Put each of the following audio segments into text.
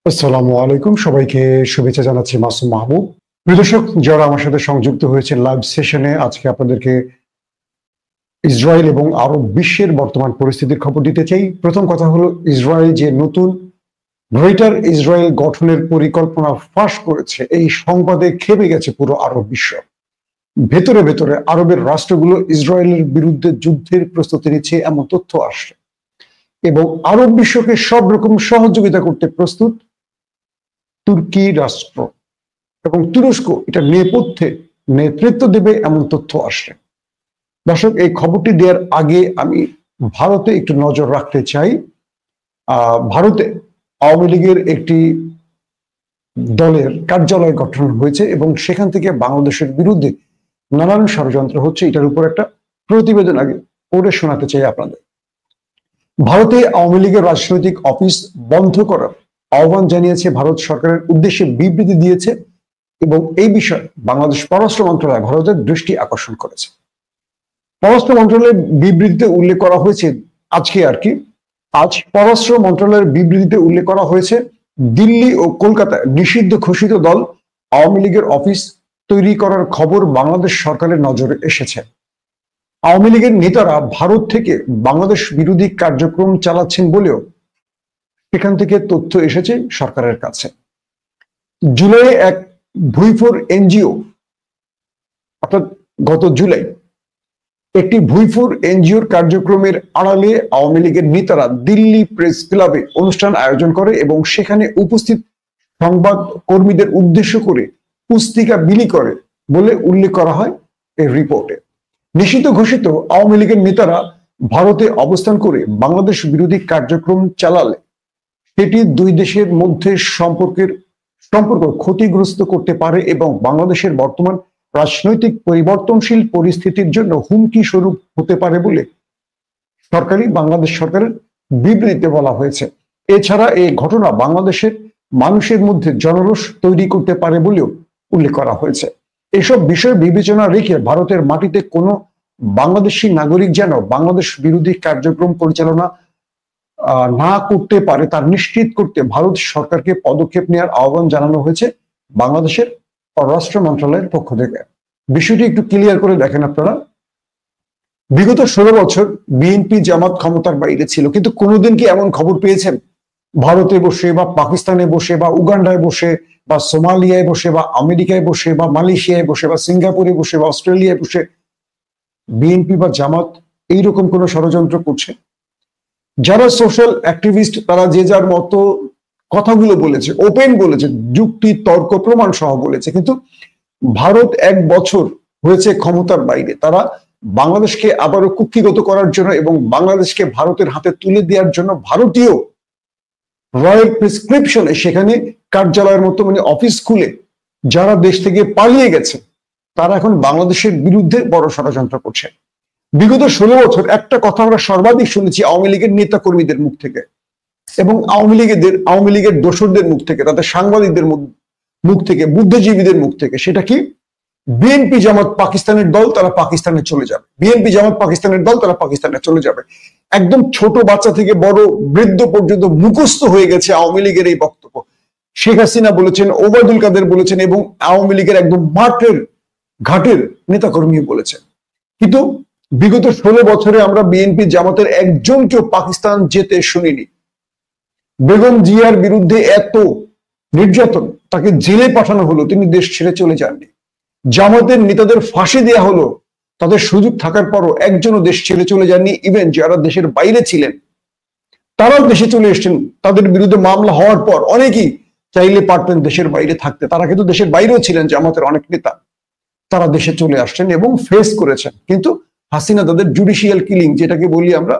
আসসালামু আলাইকুম, সবাইকে শুভেচ্ছা জানাচ্ছি। মাসুম মাহবুব। প্রিয় দর্শক, যারা আমার সাথে সংযুক্ত হয়েছে লাইভ সেশনে, আজকে আপনাদেরকে ইসরায়েল এবং আরব বিশ্বের বর্তমান পরিস্থিতির খবর দিতে চাই। প্রথম কথা হলো, ইসরায়েল যে নতুন গ্রেটার ইসরায়েল গঠনের পরিকল্পনা ফাঁস করেছে, এই সংবাদে খেপে গেছে পুরো আরব বিশ্ব। ভেতরে ভেতরে আরবের রাষ্ট্রগুলো ইসরায়েলের বিরুদ্ধে যুদ্ধের প্রস্তুতি নিচ্ছে এমন তথ্য আসছে, এবং আরব বিশ্বকে সব রকম সহযোগিতা করতে প্রস্তুত তুর্কি রাষ্ট্র, এবং তুরস্ক এটা নেপথ্যে নেতৃত্ব দেবে এমন তথ্য আসছে। দর্শক, এই খবরটি দেওয়ার আগে আমি ভারতে একটু নজর রাখতে চাই। ভারতে আওয়ামী লীগের একটি দলের কার্যালয় গঠন হয়েছে এবং সেখান থেকে বাংলাদেশের বিরুদ্ধে নানান ষড়যন্ত্র হচ্ছে। এটার উপর একটা প্রতিবেদন আগে পড়ে শোনাতে চাই আপনাদের। ভারতে আওয়ামী লীগের রাজনৈতিক অফিস বন্ধ করার আহ্বান জানিয়েছে ভারত সরকারের উদ্দেশ্যে বিবৃতি দিয়েছে, এবং এই বিষয়ে বাংলাদেশ পররাষ্ট্র মন্ত্রণালয় ভারতের দৃষ্টি আকর্ষণ করেছে। পররাষ্ট্র মন্ত্রণালয়ের বিবৃতিতে উল্লেখ করা হয়েছে, আজ পররাষ্ট্র মন্ত্রণালয়ের বিবৃতিতে উল্লেখ করা হয়েছে, দিল্লি ও কলকাতায় নিষিদ্ধ ঘোষিত দল আওয়ামী লীগের অফিস তৈরি করার খবর বাংলাদেশ সরকারের নজরে এসেছে। আওয়ামী লীগের নেতারা ভারত থেকে বাংলাদেশ বিরোধী কার্যক্রম চালাচ্ছেন বলেও সেখান থেকে তথ্য এসেছে সরকারের কাছে। জুলাইয়ে এক ভুইফোর এনজিও, অর্থাৎ গত জুলাই, একটি ভুইফোর এনজিওর কার্যক্রমের আড়ালে আওয়ামী লীগের নেতারা দিল্লি প্রেস ক্লাবে অনুষ্ঠান আয়োজন করে এবং সেখানে উপস্থিত সংবাদ কর্মীদের উদ্দেশ্য করে পুস্তিকা বিলি করে বলে উল্লেখ করা হয় এই রিপোর্টে। নিষিদ্ধ ঘোষিত আওয়ামী লীগের নেতারা ভারতে অবস্থান করে বাংলাদেশ বিরোধী কার্যক্রম চালালে সেটি দুই দেশের মধ্যে সম্পর্ক ক্ষতিগ্রস্ত করতে পারে এবং বাংলাদেশের বর্তমান রাজনৈতিক পরিবর্তনশীল পরিস্থিতির জন্য হুমকি স্বরূপ হতে পারে বলে বাংলাদেশ সরকারের বিবৃতিতে বলা হয়েছে। এছাড়া এই ঘটনা বাংলাদেশের মানুষের মধ্যে জনরোষ তৈরি করতে পারে বলেও উল্লেখ করা হয়েছে। এসব বিষয় বিবেচনা রেখে ভারতের মাটিতে কোনো বাংলাদেশি নাগরিক যেন বাংলাদেশ বিরোধী কার্যক্রম পরিচালনা না করতে পারে তা নিশ্চিত করতে ভারত সরকারকে পদক্ষেপ নেওয়ার আহ্বান জানানো হয়েছে বাংলাদেশের পররাষ্ট্র মন্ত্রণালয়ের পক্ষ থেকে। বিষয়টি একটু ক্লিয়ার করে দেখেন আপনারা। বিগত 16 বছর বিএনপি জামাত ক্ষমতার বাইরে ছিল, কিন্তু কোনোদিন কি এমন খবর পেয়েছেন ভারতে বসে বা পাকিস্তানে বসে বা উগান্ডায় বসে বা সোমালিয়ায় বসে বা আমেরিকায় বসে বা মালয়েশিয়ায় বসে বা সিঙ্গাপুরে বসে বা অস্ট্রেলিয়ায় বসে বিএনপি বা জামাত এইরকম কোন ষড়যন্ত্র করছে? যারা সোশ্যাল অ্যাক্টিভিস্ট তারা যে যার মতো কথাগুলো বলেছে, ওপেন বলেছে, যুক্তি তর্ক প্রমাণ সহ বলেছে, কিন্তু ভারত 1 বছর হয়েছে ক্ষমতার বাইরে। তারা বাংলাদেশকে আবারও কুক্ষিগত করার জন্য এবং বাংলাদেশকে ভারতের হাতে তুলে দেওয়ার জন্য ভারতীয় রয়্যাল প্রেসক্রিপশনে সেখানে কার্যালয়ের মতো অফিস খুলে যারা দেশ থেকে পালিয়ে গেছে তারা এখন বাংলাদেশের বিরুদ্ধে বড় ষড়যন্ত্র করছে। বিগত 16 বছর একটা কথা আমরা সর্বাধিক শুনেছি আওয়ামী লীগের নেতা কর্মীদের মুখ থেকে এবং আওয়ামী লীগের দোসরদের মুখ থেকে, তাদের সাংবাদিকদের মুখ থেকে, বুদ্ধিজীবীদের মুখ থেকে। সেটা কি? বিএনপি জামাত পাকিস্তানের দল, তারা পাকিস্তানে চলে যাবে। বিএনপি জামাত পাকিস্তানের দল, তারা পাকিস্তানে চলে যাবে। একদম ছোট বাচ্চা থেকে বড় বৃদ্ধ পর্যন্ত মুখস্থ হয়ে গেছে আওয়ামী লীগের এই বক্তব্য। শেখ হাসিনা বলেছেন, ওবায়দুল কাদের বলেছেন এবং আওয়ামী লীগের একদম মাঠের ঘাটের নেতাকর্মী বলেছেন। কিন্তু বিগত 16 বছরে আমরা বিএনপি জামাতের একজনকেও পাকিস্তান যেতে শুনিনি। বেগম জিয়ার বিরুদ্ধে এত নির্যাতন, তাকে জেলে পাঠানো হলো, তিনি দেশ ছেড়ে চলে যাননি। জামাতের নেতাদের ফাঁসি দেয়া হলো, তাদের সুযোগ থাকার পরও একজনও দেশ ছেড়ে চলে যাননি। ইভেন যারা দেশের বাইরে ছিলেন তারাও দেশে চলে এসেছেন। তাদের বিরুদ্ধে মামলা হওয়ার পর অনেকেই চাইলে পারতেন দেশের বাইরে থাকতে, তারা কিন্তু দেশের বাইরেও ছিলেন। জামাতের অনেক নেতা তারা দেশে চলে আসছেন এবং ফেস করেছেন, কিন্তু হাসিনা তাদের জুডিশিয়াল কিলিং, যেটাকে বলি আমরা,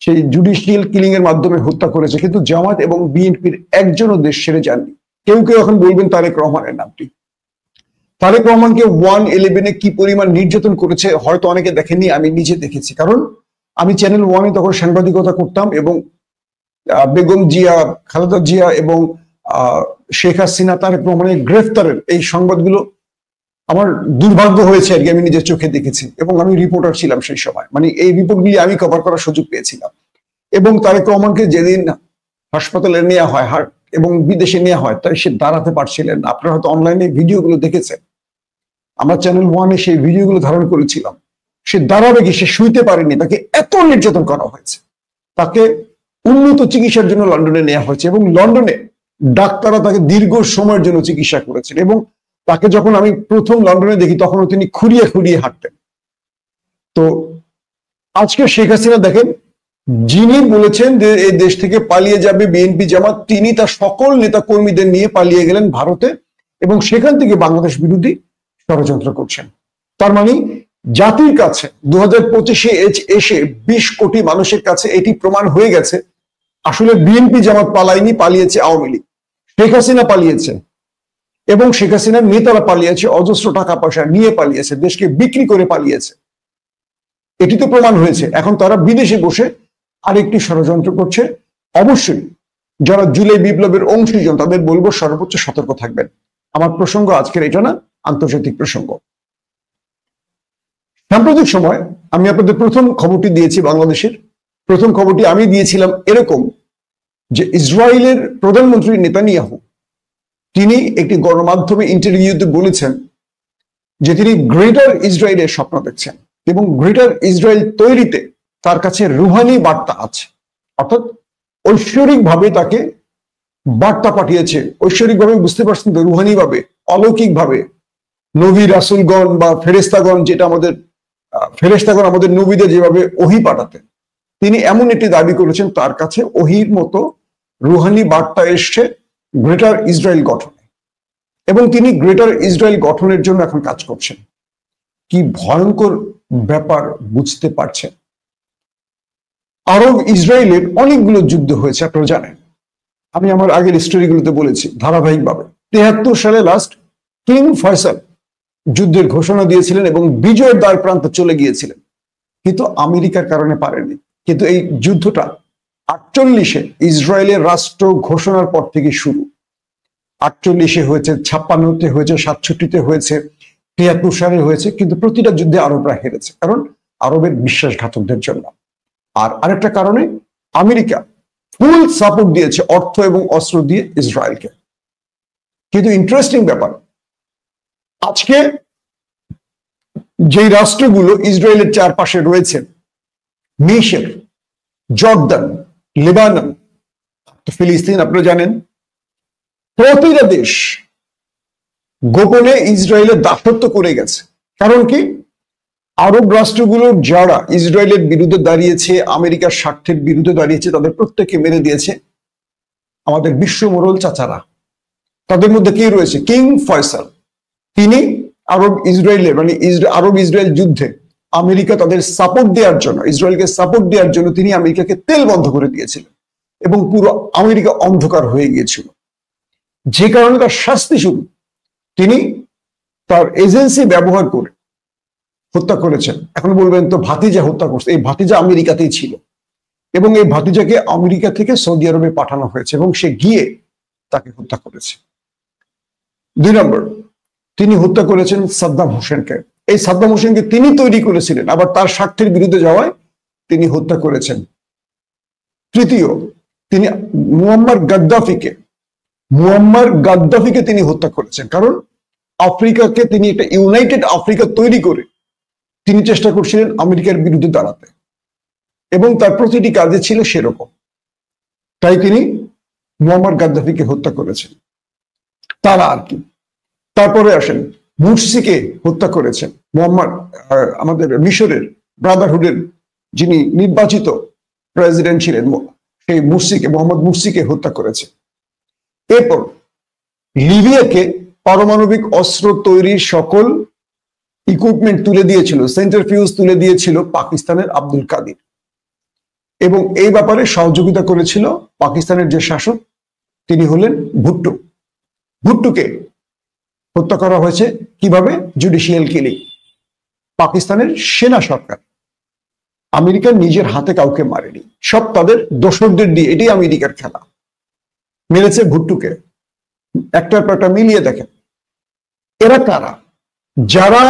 সেই জুডিশিয়াল কিলিং এর মাধ্যমে হত্যা করেছে। কিন্তু জামাত এবং বিএনপির একজনও দেশ ছেড়ে যাননি। কেউ কেউ এখন বলবেন তারেক রহমানের নামটি। তারেক রহমানকে 111-এ কি পরিমাণ নির্যাতন করেছে হয়তো অনেকে দেখেননি, আমি নিজে দেখেছি। কারণ আমি চ্যানেল 1-এ তখন সাংবাদিকতা করতাম এবং বেগম জিয়া, খালেদা জিয়া এবং শেখ হাসিনা, তারেক রহমানের গ্রেফতারের এই সংবাদগুলো আমার দুর্ভাগ্য হয়েছে আর কি, আমি নিজের চোখে দেখেছি এবং আমি রিপোর্টার ছিলাম সেই সময়। এই রিপোর্টগুলি আমি কভার করার সুযোগ পেয়েছিলাম। এবং তারেক রহমানকে যেদিন হাসপাতালে নেওয়া হয়, এবং বিদেশে নেওয়া হয়, তাই সে দাঁড়াতে পারছিলেন না। আপনারা হয়তো অনলাইনে ভিডিওগুলো দেখেছেন, আমরা চ্যানেল 1-এ সেই ভিডিওগুলো ধারণ করেছিলাম। সে দাঁড়াবে কি, সে শুইতে পারেনি, তাকে এত নির্যাতন করা হয়েছে। তাকে উন্নত চিকিৎসার জন্য লন্ডনে নেওয়া হয়েছে এবং লন্ডনে ডাক্তাররা তাকে দীর্ঘ সময়ের জন্য চিকিৎসা করেছেন। এবং তাকে যখন আমি প্রথম লন্ডনে দেখি তখনও তিনি খুঁড়িয়ে খুঁড়িয়ে হাঁটতেন। তো আজকে শেখ হাসিনা দেখেন, যিনি বলেছেন যে এই দেশ থেকে পালিয়ে যাবে বিএনপি জামাত, তিনি তার সকল নেতা কর্মীদের নিয়ে পালিয়ে গেলেন ভারতে এবং সেখান থেকে বাংলাদেশ বিরোধী ষড়যন্ত্র করছেন। তার মানে জাতির কাছে 2025-এ এসে 20 কোটি মানুষের কাছে এটি প্রমাণ হয়ে গেছে আসলে বিএনপি জামাত পালায়নি, পালিয়েছে আওয়ামী লীগ। শেখ হাসিনা পালিয়েছে এবং শেখ হাসিনার নেতারা পালিয়েছে, অজস্র টাকা পয়সা নিয়ে পালিয়েছে, দেশকে বিক্রি করে পালিয়েছে। এটি তো প্রমাণ হয়েছে। এখন তারা বিদেশে বসে আরেকটি ষড়যন্ত্র করছে। অবশ্যই যারা জুলাই বিপ্লবের অংশীজন তাদের বলবো সর্বোচ্চ সতর্ক থাকবেন। আমার প্রসঙ্গ আজকের এটা না, আন্তর্জাতিক প্রসঙ্গ। সাম্প্রতিক সময় আমি আপনাদের প্রথম খবরটি দিয়েছি, বাংলাদেশের প্রথম খবরটি আমি দিয়েছিলাম এরকম যে ইসরায়েলের প্রধানমন্ত্রী নেতানিয়াহু তিনি একটি গণমাধ্যমে ইন্টারভিউতে বলেছেন যে তিনি গ্রেটার ইসরায়েলের স্বপ্ন দেখছেন এবং গ্রেটার ইসরায়েল তৈরিতে তার কাছে রুহানি বার্তা আছে। অর্থাৎ ঐশ্বরিকভাবে তাকে বার্তা পাঠিয়েছে। ঐশ্বরিকভাবে বুঝতে পারছেন তো, রুহানিভাবে, অলৌকিকভাবে। নবী রাসূলগণ বা ফেরেশতাগণ, যেটা আমাদের ফেরেশতাগণ আমাদের নবীদের যেভাবে ওহী পাঠাতেন, তিনি এমন একটি দাবি করেছেন তার কাছে ওহীর মতো রুহানি বার্তা এসছে গ্রেটার ইসরায়েল গঠনে এবং তিনি গ্রেটার ইসরায়েল গঠনের জন্য এখন কাজ করছেন। কি ভয়ঙ্কর ব্যাপার বুঝতে পারছেন। আরব ইসরায়েলের অনেকগুলো যুদ্ধ হয়েছে, আপনারা জানেন। আমি আমার আগের স্টোরিগুলোতে বলেছি ধারাবাহিকভাবে। 73 সালে লাস্ট কিং ফয়সাল যুদ্ধের ঘোষণা দিয়েছিলেন এবং বিজয়ের দ্বার প্রান্তে চলে গিয়েছিলেন, কিন্তু আমেরিকার কারণে পারেনি। কিন্তু এই যুদ্ধটা 48-এ ইসরায়েলের রাষ্ট্র ঘোষণার পর থেকে শুরু। 48-এ হয়েছে, 56-তে হয়েছে, 67-তে হয়েছে, 73 সালে হয়েছে, কিন্তু প্রতিটা যুদ্ধে আরবরা হেরেছে, কারণ আরবের বিশ্বাসঘাতকদের জন্য। আর আরেকটা কারণে আমেরিকা ফুল সাপোর্ট দিয়েছে অর্থ এবং অস্ত্র দিয়ে ইসরায়েলকে। কিন্তু ইন্টারেস্টিং ব্যাপার, আজকে যেই রাষ্ট্রগুলো ইসরায়েলের চারপাশে রয়েছে, মিশর, জর্দান, লেবানন, ফিলিস্তিন, আপনারা জানেন, প্রতিটা দেশ গোপনে ইসরায়েলের দাসত্ব করে গেছে। কারণ কি, আরব রাষ্ট্রগুলো যারা ইসরায়েলের বিরুদ্ধে দাঁড়িয়েছে, আমেরিকার স্বার্থের বিরুদ্ধে দাঁড়িয়েছে, তাদের প্রত্যেককে মেরে দিয়েছে আমাদের বিশ্ব মোড়ল চাচারা। তাদের মধ্যে কে রয়েছে? কিং ফয়সাল। তিনি আরব ইসরায়েলের মানে আরব ইসরায়েল যুদ্ধে আমেরিকা তাদের সাপোর্ট দেওয়ার জন্য, ইসরায়েলকে সাপোর্ট দেওয়ার জন্য তিনি আমেরিকাকে তেল বন্ধ করে দিয়েছিলেন এবং পুরো আমেরিকা অন্ধকার হয়ে গিয়েছিল, যে কারণে তার শাস্তি শুরু। তিনি তার এজেন্সি ব্যবহার করে হত্যা করেছেন। এখন বলবেন তো ভাতিজা হত্যা করছে, এই ভাতিজা আমেরিকাতেই ছিল এবং এই ভাতিজাকে আমেরিকা থেকে সৌদি আরবে পাঠানো হয়েছে এবং সে গিয়ে তাকে হত্যা করেছে। 2 নম্বর, তিনি হত্যা করেছেন সাদ্দাম হোসেনকে। এই সাদ্দাম হোসেনকে তিনি তৈরি করেছিলেন, আবার তার স্বার্থের বিরুদ্ধে যাওয়ায় তিনি হত্যা করেছেন। তৃতীয়, তিনি মুয়াম্মার গাদ্দাফিকে তিনি হত্যা করেছেন, কারণ আফ্রিকাকে তিনি একটা ইউনাইটেড আফ্রিকা তৈরি করে তিনি চেষ্টা করছিলেন আমেরিকার বিরুদ্ধে দাঁড়াতে এবং তার প্রতিটি কাজে ছিল সেরকম। তাই তিনি মুয়াম্মার গাদ্দাফিকে হত্যা করেছেন। তারা আর কি, তারপরে আসেন মুরসিকে হত্যা করেছেন। আমাদের মিশরের ব্রাদারহুডের যিনি নির্বাচিত প্রেসিডেন্ট ছিলেন, সেই মোহাম্মদ মুরসিকে হত্যা করেছে। এরপর লিবিয়াকে পারমাণবিক অস্ত্র তৈরির সকল ইকুইপমেন্ট তুলে দিয়েছিল, সেন্ট্রিফিউজ তুলে দিয়েছিল পাকিস্তানের আব্দুল কাদির এবং এই ব্যাপারে সহযোগিতা করেছিল পাকিস্তানের যে শাসক, তিনি হলেন ভুট্টো। ভুট্টোকে হত্যা করা হয়েছে কিভাবে? Judicial killing. পাকিস্তানের সেনা সরকার, আমেরিকা নিজের হাতে কাউকে মারেনি, সব তাদের দোসরদের দিয়ে, এটাই আমেরিকার খেলা। মেরেছে ভুট্টোকে। একটার পর একটা মিলিয়ে দেখেন এরা কারা? যারা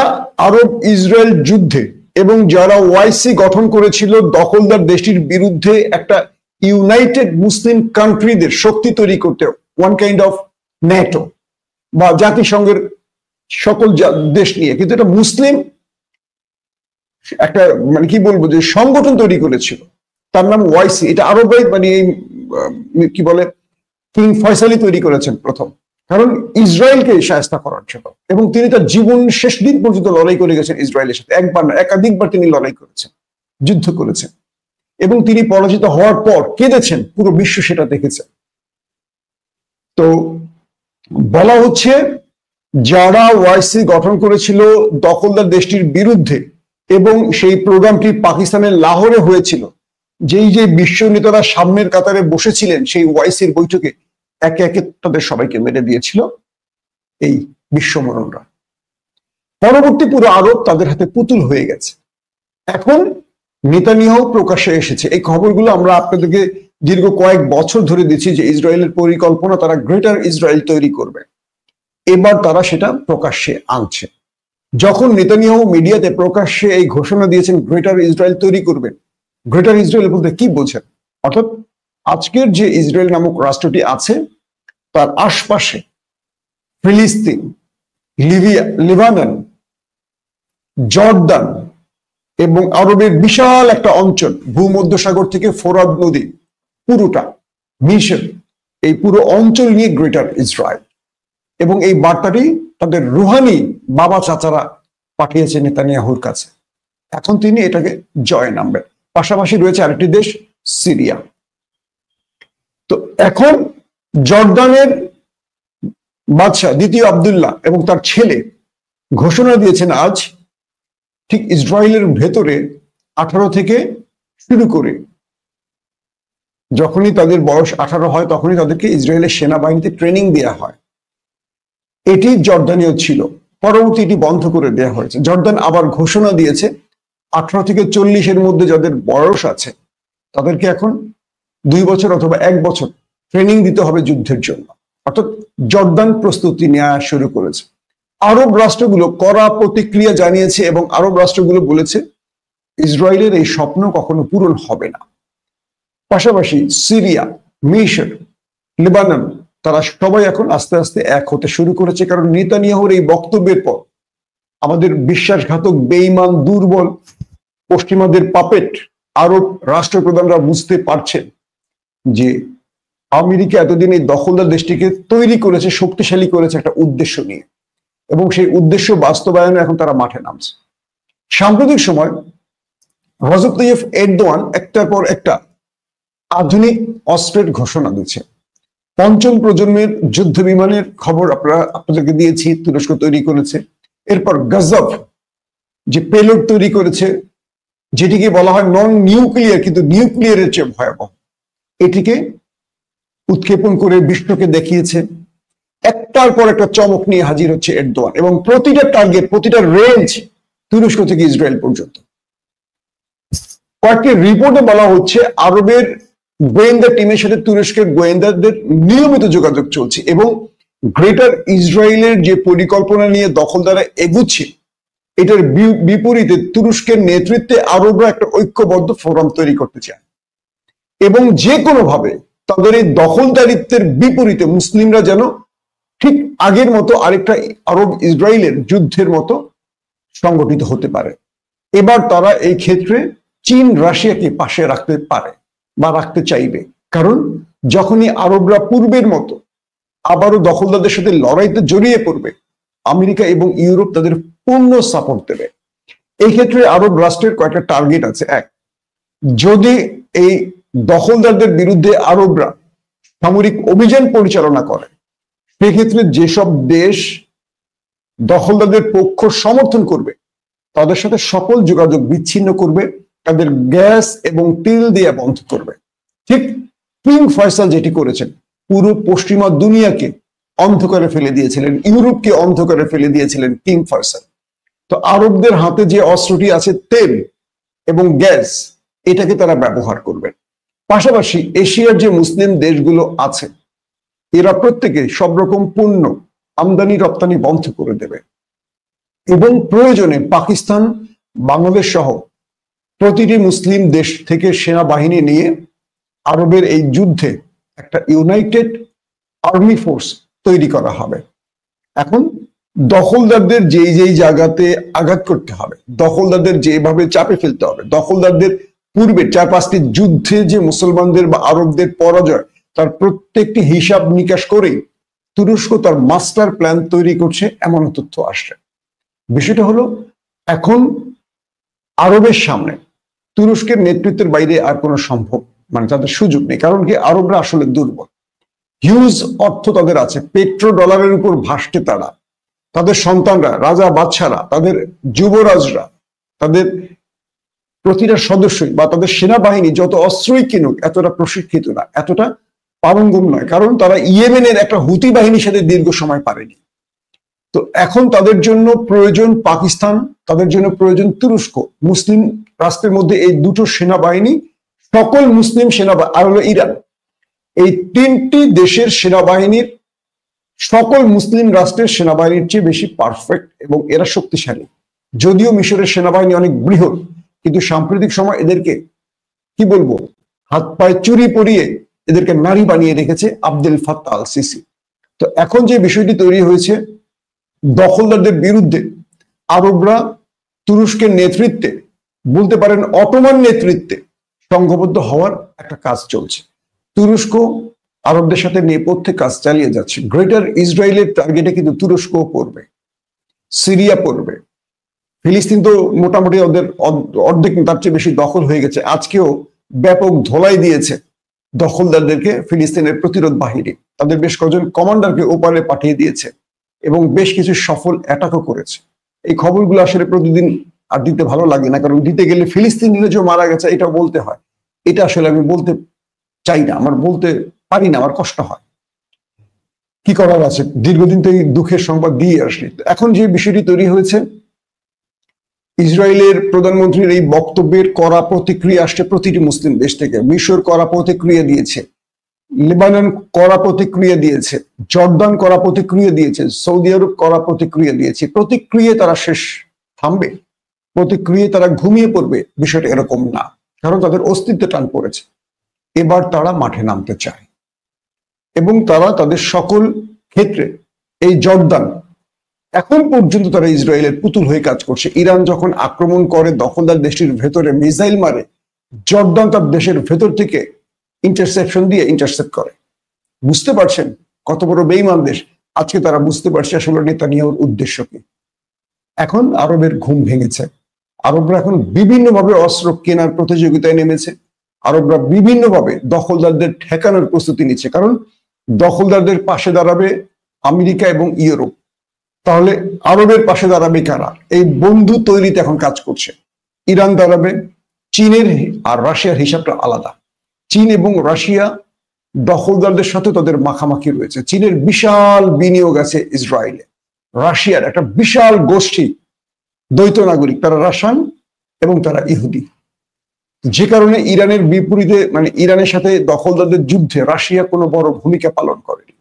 আরব ইসরায়েল যুদ্ধে এবং যারা ওআইসি গঠন করেছিল দখলদার দেশটির বিরুদ্ধে একটা ইউনাইটেড মুসলিম কান্ট্রিদের শক্তি তৈরি করতে ওয়ান কাইন্ড অফ ন্যাটো বা জাতিসংঘের সকল দেশ নিয়ে, কিন্তু এটা মুসলিম একটা মানে কি বলবো যে সংগঠন তৈরি করেছিল, তার নাম ওয়াইসি। এটা আরবরাই মানে কি বলে কিং ফয়সালি তৈরি করেছেন প্রথম, কারণ ইসরায়েলকে শায়েস্তা করার জন্য। এবং তিনি তার জীবন শেষ দিন পর্যন্ত লড়াই করে গেছেন ইসরায়েলের সাথে, একবার না একাধিকবার তিনি লড়াই করেছেন, যুদ্ধ করেছেন, এবং তিনি পরাজিত হওয়ার পর কেঁদেছেন, পুরো বিশ্ব সেটা দেখেছে। তো বলা হচ্ছে যারা ওয়াইসি গঠন করেছিল দখলদার দেশটির বিরুদ্ধে, এবং সেই প্রোগ্রামটি পাকিস্তানের লাহোরে হয়েছিল, যেই যে বিশ্ব নেতারা সামনের কাতারে বসেছিলেন সেই ওয়াইসির বৈঠকে, একে একে তাদের সবাইকে মেরে দিয়েছিল এই বিশ্বমরণরা। পরবর্তী পুরো আরব তাদের হাতে পুতুল হয়ে গেছে। এখন নেতানিয়াহু প্রকাশ্যে এসেছে। এই খবরগুলো আমরা আপনাদেরকে দীর্ঘ কয়েক বছর ধরে দিচ্ছি যে ইসরায়েলের পরিকল্পনা, তারা গ্রেটার ইসরায়েল তৈরি করবে। এবার তারা সেটা প্রকাশ্যে আনছে। যখন নেতানিয়াহু মিডিয়াতে প্রকাশ্যে এই ঘোষণা দিয়েছেন গ্রেটার ইসরায়েল তৈরি করবেন, গ্রেটার ইসরায়েল বলতে কি বোঝেন? অর্থাৎ আজকের যে ইসরায়েল নামক রাষ্ট্রটি আছে তার আশপাশে ফিলিস্তিন, লিবিয়া, লেবানন, জর্দান এবং আরবের বিশাল একটা অঞ্চল, ভূমধ্যসাগর থেকে ফোরাত নদী পুরোটা, মিশর, এই পুরো অঞ্চল নিয়ে গ্রেটার ইসরায়েল। এবং এই বার্তাটি তাদের রুহানি বাবা চাচারা পাঠিয়েছে নেতানিয়াহুর কাছে। এখন তিনি এটাকে জয় নামবেন। পাশাপাশি রয়েছে আরেকটি দেশ, সিরিয়া। তো এখন জর্দানের বাদশাহ দ্বিতীয় আব্দুল্লাহ এবং তার ছেলে ঘোষণা দিয়েছেন আজ, ঠিক ইসরায়েলের ভেতরে 18 থেকে শুরু করে যখনই তাদের বয়স 18 হয় তখনই তাদেরকে ইসরায়েলের সেনাবাহিনীতে ট্রেনিং দেওয়া হয়। এটি জর্দানীয় ছিল, পরবর্তী এটি বন্ধ করে দেওয়া হয়েছে। জর্দান আবার ঘোষণা দিয়েছে 18 থেকে 40-এর মধ্যে যাদের বয়স আছে তাদেরকে এখন 2 বছর অথবা 1 বছর ট্রেনিং দিতে হবে যুদ্ধের জন্য। অর্থাৎ জর্দান প্রস্তুতি নেওয়া শুরু করেছে। আরব রাষ্ট্রগুলো কড়া প্রতিক্রিয়া জানিয়েছে এবং আরব রাষ্ট্রগুলো বলেছে ইসরায়েলের এই স্বপ্ন কখনো পূরণ হবে না। পাশাপাশি সিরিয়া, মিশর, লেবানন, তারা সবাই এখন আস্তে আস্তে এক হতে শুরু করেছে, কারণ নেতানিয়াহুর এই বক্তব্যের পর আমাদের বিশ্বাসঘাতক, বেঈমান, দুর্বল পশ্চিমাদের পাপেট আরব রাষ্ট্রপ্রধানরা বুঝতে পারছেন যে আমেরিকা এতদিন এই দখলদার দেশটিকে তৈরি করেছে, শক্তিশালী করেছে একটা উদ্দেশ্য নিয়ে, এবং সেই উদ্দেশ্য বাস্তবায়নে এখন তারা মাঠে নামছে। সাম্প্রতিক সময় রজব তাইয়্যিব এরদোয়ান একটার পর একটা আধুনিক অস্ত্রের ঘোষণা দিচ্ছে। 5ম প্রজন্মের যুদ্ধ বিমানের খবর আপনাদেরকে দিয়েছি, তুরস্ক তৈরি করেছে। এরপর গজব যে পেলোড তৈরি করেছে, যেটিকে বলা হয় নন নিউক্লিয়ার কিন্তু নিউক্লিয়ারের চেয়ে ভয়াবহ, এটিকে উৎক্ষেপণ করে বিশ্বকে দেখিয়েছে। একটার পর একটা চমক নিয়ে হাজির হচ্ছে এরদোয়ান, এবং প্রতিটা টার্গেট, প্রতিটা রেঞ্জ তুরস্ক থেকে ইসরায়েল পর্যন্ত। কয়েকটি রিপোর্টে বলা হচ্ছে আরবের গোয়েন্দা টিমের সাথে তুরস্কের গোয়েন্দাদের নিয়মিত যোগাযোগ চলছে, এবং গ্রেটার ইসরায়েলের যে পরিকল্পনা নিয়ে দখলদারা এগুচ্ছে এটার বিপরীতে তুরস্কের নেতৃত্বে আরবরা একটা ঐক্যবদ্ধ ফোরাম তৈরি করতে চায়, এবং যে কোনোভাবে তাদের এই দখলদারিত্বের বিপরীতে মুসলিমরা যেন ঠিক আগের মতো আরেকটা আরব ইসরায়েলের যুদ্ধের মতো সংগঠিত হতে পারে। এবার তারা এই ক্ষেত্রে চীন, রাশিয়াকে পাশে রাখতে পারে বা রাখতে চাইবে, কারণ যখনই আরবরা পূর্বের মতো আবারও দখলদারদের সাথে লড়াইতে জড়িয়ে পড়বে, আমেরিকা এবং ইউরোপ তাদের পূর্ণ সাপোর্ট দেবে। এই ক্ষেত্রে আরব রাষ্ট্রের কয়েকটা টার্গেট আছে। এক, যদি এই দখলদারদের বিরুদ্ধে আরবরা সামরিক অভিযান পরিচালনা করে, সেক্ষেত্রে যেসব দেশ দখলদারদের পক্ষ সমর্থন করবে তাদের সাথে সকল যোগাযোগ বিচ্ছিন্ন করবে, তাদের গ্যাস এবং তেল দিয়ে বন্ধ করবে। ঠিক কিং ফয়সাল যেটি করেছেন, পুরো পশ্চিমা দুনিয়াকে অন্ধকারে ফেলে দিয়েছিলেন, ইউরোপকে অন্ধকারে ফেলে দিয়েছিলেন কিং ফয়সাল। তো আরবদের হাতে যে অস্ত্রটি আছে তেল এবং গ্যাস, এটাকে তারা ব্যবহার করবে। পাশাপাশি এশিয়ার যে মুসলিম দেশগুলো আছে এরা প্রত্যেকে সব রকম পণ্য আমদানি রপ্তানি বন্ধ করে দেবে, এবং প্রয়োজনে পাকিস্তান, বাংলাদেশ সহ প্রতিটি মুসলিম দেশ থেকে সেনাবাহিনী নিয়ে আরবের এই যুদ্ধে একটা ইউনাইটেড আর্মি ফোর্স তৈরি করা হবে। এখন দখলদারদের যেই জায়গাতে আঘাত করতে হবে, দখলদারদের যেভাবে চাপে ফেলতে হবে, দখলদারদের পূর্বে 4-5টি যুদ্ধে যে মুসলমানদের বা আরবদের পরাজয়, তার প্রত্যেকটি হিসাব নিকাশ করেই তুরস্ক তার মাস্টার প্ল্যান তৈরি করছে, এমন তথ্য আসছে। বিষয়টা হলো, এখন আরবের সামনে তুরস্কের নেতৃত্বের বাইরে আর কোনো সম্ভব তাদের সুযোগ নেই। কারণ কি, আরবরা আসলে দুর্বল, হিউজ অর্থ তাদের আছে, পেট্রো ডলারের উপর ভাসছে তারা, তাদের সন্তানরা, রাজা বাদশারা, তাদের যুবরাজরা, তাদের প্রতিটা সদস্যই বা তাদের সেনাবাহিনী যত অস্ত্রই কিনুক এতটা প্রশিক্ষিত না, এতটা পারঙ্গম নয়, কারণ তারা ইয়েমেনের একটা হুতি বাহিনীর সাথে দীর্ঘ সময় পারেনি। তো এখন তাদের জন্য প্রয়োজন পাকিস্তান, তাদের জন্য প্রয়োজন তুরস্ক। মুসলিম রাষ্ট্রের মধ্যে এই দুটো সেনাবাহিনী, সকল মুসলিম সেনাবাহিনী আর হলো ইরান, এই তিনটি দেশের সেনাবাহিনীর সকল মুসলিম রাষ্ট্রের সেনাবাহিনীর চেয়ে বেশি পারফেক্ট এবং এরা শক্তিশালী। যদিও মিশরের সেনাবাহিনী অনেক বৃহৎ, কিন্তু সাম্প্রতিক সময় এদেরকে কি বলবো, হাত পায়ে চুরি পরিয়ে এদেরকে নারী বানিয়ে রেখেছে আব্দুল ফাত্তাহ আল সিসি। তো এখন যে বিষয়টি তৈরি হয়েছে, দখলদারদের বিরুদ্ধে আরবরা তুরস্কের নেতৃত্বে, বলতে পারেন অটোমান নেতৃত্বে সংঘবদ্ধ হওয়ার একটা কাজ চলছে। তুরস্ক আরবদের সাথে নেপথ্যে কাজ চালিয়ে যাচ্ছে। গ্রেটার ইসরায়েলের টার্গেটে কিন্তু তুরস্কও পড়বে, সিরিয়া পড়বে, ফিলিস্তিন তো মোটামুটি ওদের অর্ধেক তার চেয়ে বেশি দখল হয়ে গেছে। আজকেও ব্যাপক ধোলাই দিয়েছে দখলদারদেরকে ফিলিস্তিনের প্রতিরোধ বাহিনী, তাদের বেশ কয়েকজন কমান্ডারকে ওপারে পাঠিয়ে দিয়েছে এবং বেশ কিছু সফল অ্যাটাকও করেছে। এই খবরগুলো আসলে প্রতিদিন আর দিতে ভালো লাগে না, কারণ দিতে গেলে ফিলিস্তিনিরা যে মারা গেছে এটাও বলতে হয়। এটা আসলে আমি বলতে চাই না, আমার বলতে পারি না, আমার কষ্ট হয়। কি করার আছে, দীর্ঘদিন তো এই দুঃখের সংবাদ দিয়ে আসলি। এখন যে বিষয়টি তৈরি হয়েছে, ইসরায়েলের প্রধানমন্ত্রীর এই বক্তব্যের কড়া প্রতিক্রিয়া আসছে প্রতিটি মুসলিম দেশ থেকে। মিশর কড়া প্রতিক্রিয়া দিয়েছে, লেবানন কড়া প্রতিক্রিয়া দিয়েছে, জর্দান কড়া প্রতিক্রিয়া দিয়েছে, সৌদি আরব কড়া প্রতিক্রিয়া দিয়েছে। প্রতিক্রিয়া তারা শেষ থামবে, প্রতিক্রিয়া তারা ঘুমিয়ে পড়বে, বিষয়টা এরকম না, কারণ তাদের অস্তিত্বে টান পড়েছে। এবার তারা মাঠে নামতে চায় এবং তারা তাদের সকল ক্ষেত্রে, এই জর্দান এখন পর্যন্ত তারা ইসরায়েলের পুতুল হয়ে কাজ করছে। ইরান যখন আক্রমণ করে দখলদার দেশটির ভেতরে মিসাইল মারে, জর্দান তার দেশের ভেতর থেকে ইন্টারসেপশন দিয়ে ইন্টারসেপ্ট করে। বুঝতে পারছেন কত বড় বেঈমান দেশ? আজকে তারা বুঝতে পারছে আসলে নেতানিয়াহুর উদ্দেশ্য কি। এখন আরবের ঘুম ভেঙেছে, আরবরা এখন বিভিন্নভাবে অস্ত্র কেনার প্রতিযোগিতায় নেমেছে, আরবরা বিভিন্নভাবে দখলদারদের ঠেকানোর প্রস্তুতি নিচ্ছে, কারণ দখলদারদের পাশে দাঁড়াবে আমেরিকা এবং ইউরোপ। তাহলে আরবের পাশে দাঁড়াবে কারা? এই বন্ধু তৈরিতে এখন কাজ করছে। ইরান দাঁড়াবে, চীনের আর রাশিয়ার হিসাবটা আলাদা। চীন এবং রাশিয়া দখলদারদের সাথে তাদের মাখামাখি রয়েছে। চীনের বিশাল বিনিয়োগ আছে ইসরায়েলে, রাশিয়ার একটা বিশাল গোষ্ঠী দ্বৈত নাগরিক, তারা রাশিয়ান এবং তারা ইহুদি। যে কারণে ইরানের বিপরীতে ইরানের সাথে দখলদারদের যুদ্ধে রাশিয়া কোনো বড় ভূমিকা পালন করেনি।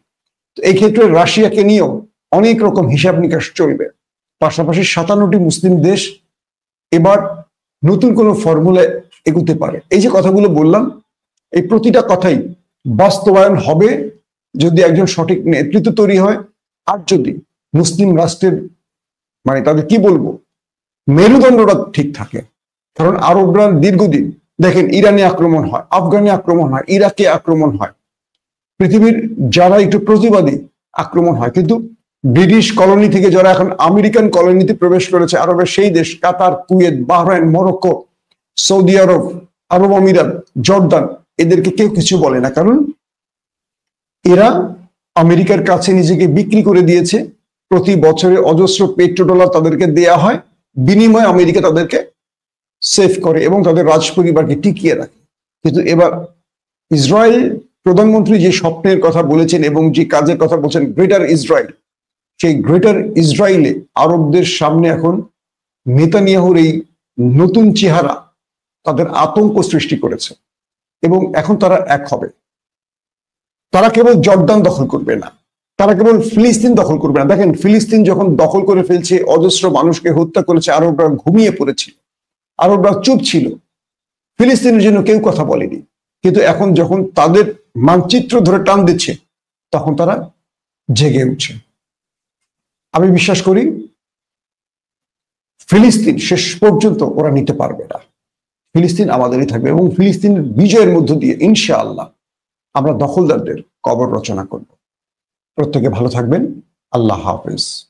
তো এই ক্ষেত্রে রাশিয়াকে নিয়েও অনেক রকম হিসাব নিকাশ চলবে। পাশাপাশি 57টি মুসলিম দেশ এবার নতুন কোনো ফর্মুলায় এগুতে পারে। এই যে কথাগুলো বললাম, এই প্রতিটা কথাই বাস্তবায়ন হবে যদি একজন সঠিক নেতৃত্ব তৈরি হয়, আর যদি মুসলিম রাষ্ট্রের তাদের কি বলবো, মেরুদণ্ডটা ঠিক থাকে। কারণ আরবরা দীর্ঘদিন দেখেন, ইরানে আক্রমণ হয়, আফগানে আক্রমণ হয়, ইরাকে আক্রমণ হয়, পৃথিবীর যারা একটু প্রতিবাদী আক্রমণ হয়, কিন্তু ব্রিটিশ কলোনি থেকে যারা এখন আমেরিকান কলোনিতে প্রবেশ করেছে, আরবের সেই দেশ কাতার, কুয়েত, বাহরাইন, মরক্কো, সৌদি আরব, আরব আমিরাত, জর্দান, এদেরকে কেউ কিছু বলে না, কারণ এরা আমেরিকার কাছে নিজেকে বিক্রি করে দিয়েছে। প্রতি বছরে অজস্র পেট্রোডলার তাদেরকে দেয়া হয়, বিনিময়ে আমেরিকা তাদেরকে সেভ করে এবং তাদের রাজ পরিবারকে টিকিয়ে রাখে। কিন্তু এবার ইসরায়েল প্রধানমন্ত্রী যে স্বপ্নের কথা বলেছেন এবং যে কাজের কথা বলছেন, গ্রেটার ইসরায়েল, সেই গ্রেটার ইসরায়েলে আরবদের সামনে এখন নেতানিয়াহুর এই নতুন চেহারা তাদের আতঙ্ক সৃষ্টি করেছে এবং এখন তারা এক হবে। তারা কেবল জর্দান দখল করবে না, তারা কেবল ফিলিস্তিন দখল করবে না। দেখেন, ফিলিস্তিন যখন দখল করে ফেলছে, অজস্র মানুষকে হত্যা করেছে, আরবরা ঘুমিয়ে পড়েছিল, আরবরা চুপ ছিল, ফিলিস্তিনের জন্য কেউ কথা বলেনি। কিন্তু এখন যখন তাদের মানচিত্র ধরে টান দিচ্ছে, তখন তারা জেগে উঠছে। আমি বিশ্বাস করি ফিলিস্তিন শেষ পর্যন্ত ওরা নিতে পারবে না। ফিলিস্তিন আমাদেরই থাকবে এবং ফিলিস্তিনের বিজয়ের মধ্য দিয়ে ইনশাআল্লাহ আমরা দখলদারদের কবর রচনা করব। প্রত্যেকে ভালো থাকবেন। আল্লাহ হাফেজ।